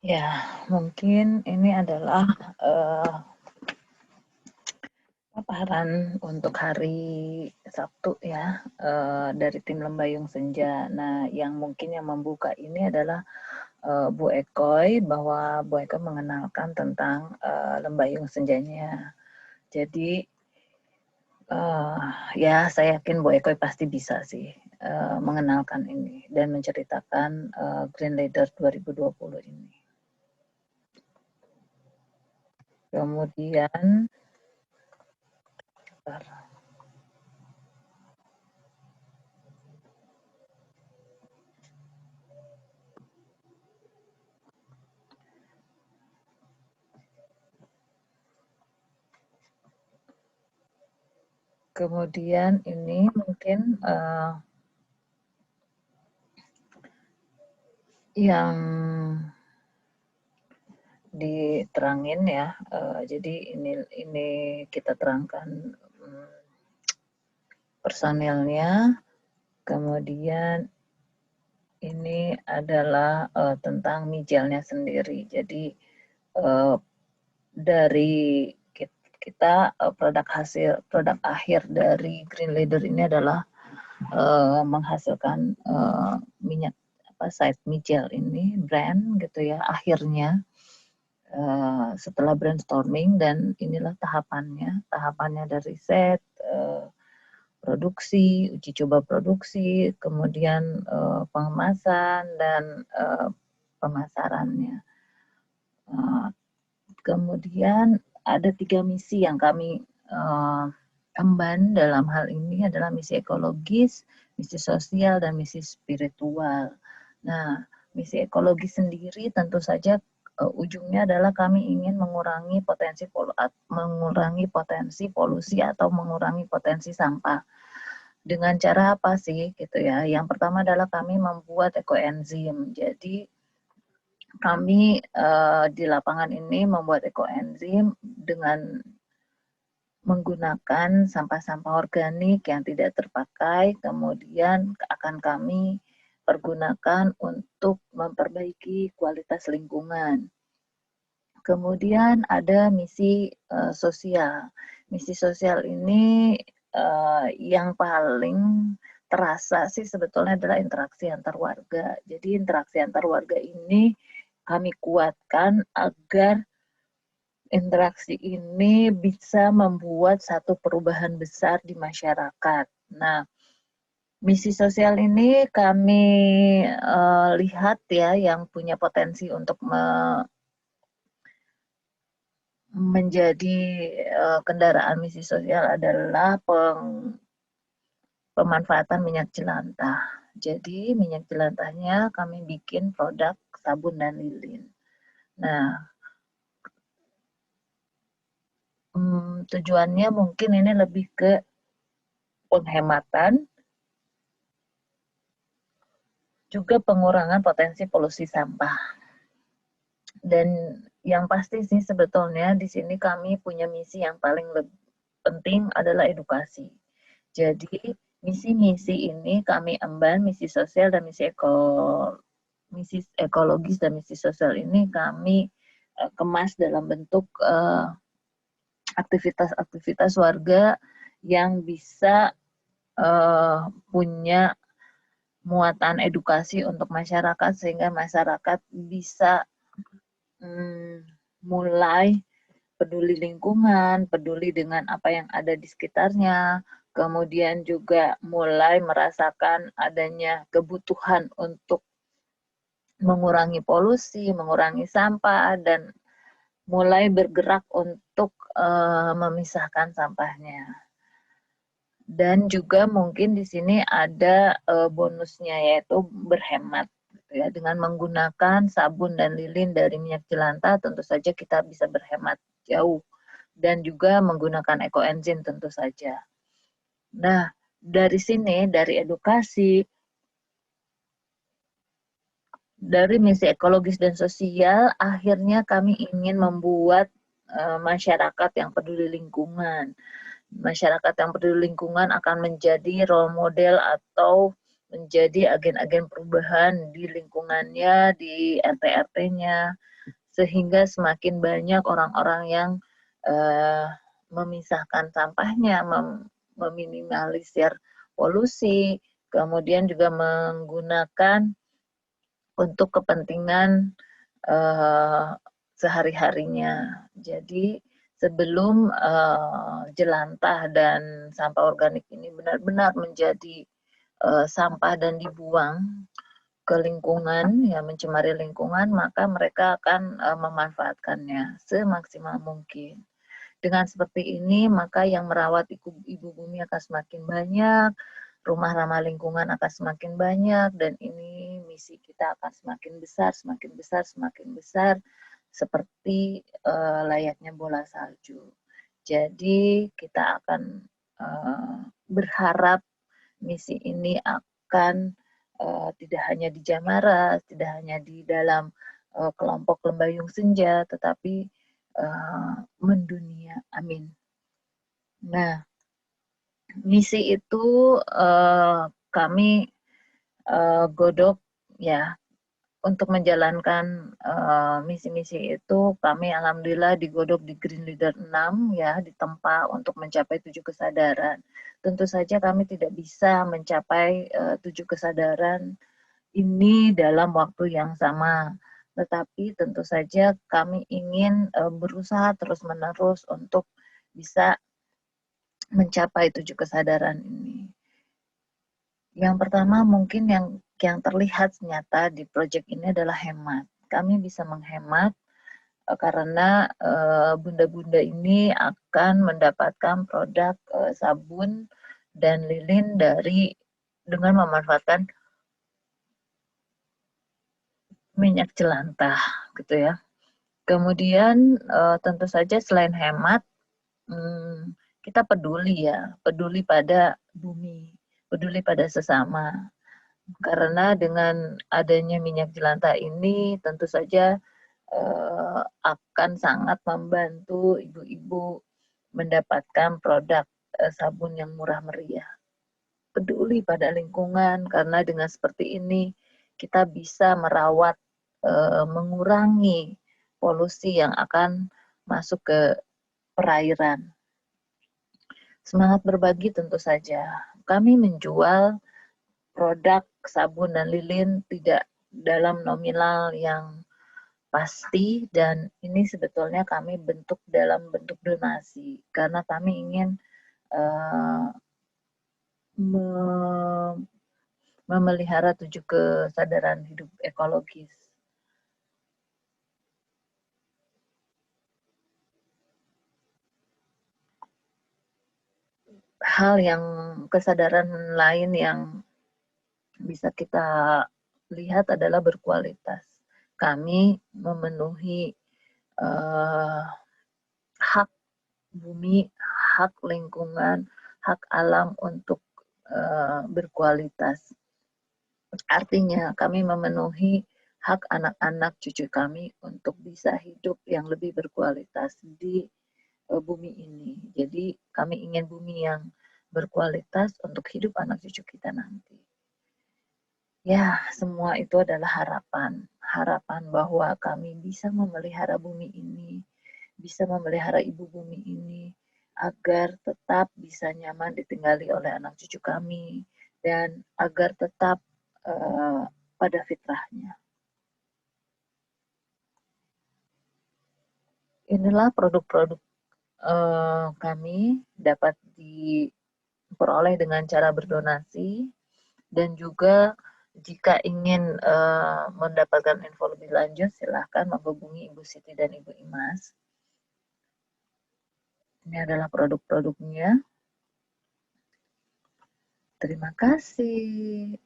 Ya, mungkin ini adalah paparan untuk hari Sabtu ya, dari tim Lembayung Senja. Nah, yang mungkin yang membuka ini adalah Bu Ekoy, bahwa Bu Ekoy mengenalkan tentang Lembayung Senjanya. Jadi ya saya yakin Bu Ekoy pasti bisa sih mengenalkan ini dan menceritakan Green Leader 2020 ini. Kemudian kemudian ini mungkin yang diterangin ya, jadi ini kita terangkan personilnya, kemudian ini adalah tentang mijelnya sendiri. Jadi dari kita produk akhir dari Green Leader ini adalah menghasilkan minyak side mijel ini brand gitu ya, akhirnya setelah brainstorming, dan inilah tahapannya dari riset, produksi, uji coba produksi, kemudian pengemasan dan pemasarannya. Kemudian ada 3 misi yang kami emban dalam hal ini adalah misi ekologis, misi sosial, dan misi spiritual. Nah, misi ekologis sendiri tentu saja ujungnya adalah kami ingin mengurangi potensi polusi atau mengurangi potensi sampah. Dengan cara apa sih gitu ya? Yang pertama adalah kami membuat ekoenzim. Jadi kami di lapangan ini membuat ekoenzim dengan menggunakan sampah-sampah organik yang tidak terpakai, kemudian akan kami pergunakan untuk memperbaiki kualitas lingkungan. Kemudian ada misi sosial. Misi sosial ini yang paling terasa sih sebetulnya adalah interaksi antar warga. Jadi interaksi antar warga ini kami kuatkan agar interaksi ini bisa membuat satu perubahan besar di masyarakat. Nah, misi sosial ini kami lihat ya, yang punya potensi untuk menjadi kendaraan misi sosial adalah pemanfaatan minyak jelantah. Jadi minyak jelantahnya kami bikin produk sabun dan lilin. Nah, tujuannya mungkin ini lebih ke penghematan, juga pengurangan potensi polusi sampah. Dan yang pasti sih sebetulnya di sini kami punya misi yang paling penting adalah edukasi. Jadi misi-misi ini kami emban, misi sosial dan misi ekologis dan misi sosial ini kami kemas dalam bentuk aktivitas-aktivitas warga yang bisa punya muatan edukasi untuk masyarakat, sehingga masyarakat bisa mulai peduli lingkungan, peduli dengan apa yang ada di sekitarnya, kemudian juga mulai merasakan adanya kebutuhan untuk mengurangi polusi, mengurangi sampah, dan mulai bergerak untuk memisahkan sampahnya. Dan juga mungkin di sini ada bonusnya, yaitu berhemat. Ya, dengan menggunakan sabun dan lilin dari minyak jelantah, tentu saja kita bisa berhemat jauh, dan juga menggunakan ekoenzim tentu saja. Nah, dari sini, dari edukasi, dari misi ekologis dan sosial, akhirnya kami ingin membuat masyarakat yang peduli lingkungan. Masyarakat yang peduli lingkungan akan menjadi role model atau menjadi agen-agen perubahan di lingkungannya, di RT-RT-nya, sehingga semakin banyak orang-orang yang memisahkan sampahnya, meminimalisir polusi, kemudian juga menggunakan untuk kepentingan sehari-harinya. Jadi sebelum jelantah dan sampah organik ini benar-benar menjadi sampah dan dibuang ke lingkungan, ya mencemari lingkungan, maka mereka akan memanfaatkannya semaksimal mungkin. Dengan seperti ini, maka yang merawat ibu bumi akan semakin banyak, rumah ramah lingkungan akan semakin banyak, dan ini misi kita akan semakin besar, semakin besar, semakin besar, seperti layaknya bola salju. Jadi kita akan berharap misi ini akan tidak hanya di Jamara, tidak hanya di dalam kelompok Lembayung Senja, tetapi mendunia. Amin. Nah, misi itu kami godok ya. Untuk menjalankan misi-misi itu, kami alhamdulillah digodok di Green Leader 6 ya, ditempa untuk mencapai 7 kesadaran. Tentu saja kami tidak bisa mencapai 7 kesadaran ini dalam waktu yang sama. Tetapi tentu saja kami ingin berusaha terus-menerus untuk bisa mencapai 7 kesadaran ini. Yang pertama mungkin yang terlihat nyata di proyek ini adalah hemat. Kami bisa menghemat karena bunda-bunda ini akan mendapatkan produk sabun dan lilin dengan memanfaatkan minyak jelantah, gitu ya. Kemudian tentu saja selain hemat, kita peduli ya, peduli pada bumi, peduli pada sesama. Karena dengan adanya minyak jelantah ini tentu saja akan sangat membantu ibu-ibu mendapatkan produk sabun yang murah meriah. Peduli pada lingkungan, karena dengan seperti ini kita bisa merawat, mengurangi polusi yang akan masuk ke perairan. Semangat berbagi tentu saja. Kami menjual produk sabun dan lilin tidak dalam nominal yang pasti, dan ini sebetulnya kami bentuk dalam bentuk donasi karena kami ingin memelihara 7 kesadaran hidup ekologis. Hal yang kesadaran lain yang bisa kita lihat adalah berkualitas. Kami memenuhi hak bumi, hak lingkungan, hak alam untuk berkualitas. Artinya kami memenuhi hak anak-anak cucu kami untuk bisa hidup yang lebih berkualitas di bumi ini. Jadi kami ingin bumi yang berkualitas untuk hidup anak cucu kita nanti. Ya, semua itu adalah harapan. Harapan bahwa kami bisa memelihara bumi ini, bisa memelihara ibu bumi ini, agar tetap bisa nyaman ditinggali oleh anak cucu kami, dan agar tetap pada fitrahnya. Inilah produk-produk kami dapat diperoleh dengan cara berdonasi, dan juga jika ingin mendapatkan info lebih lanjut, silahkan menghubungi Ibu Siti dan Ibu Imas. Ini adalah produk-produknya. Terima kasih.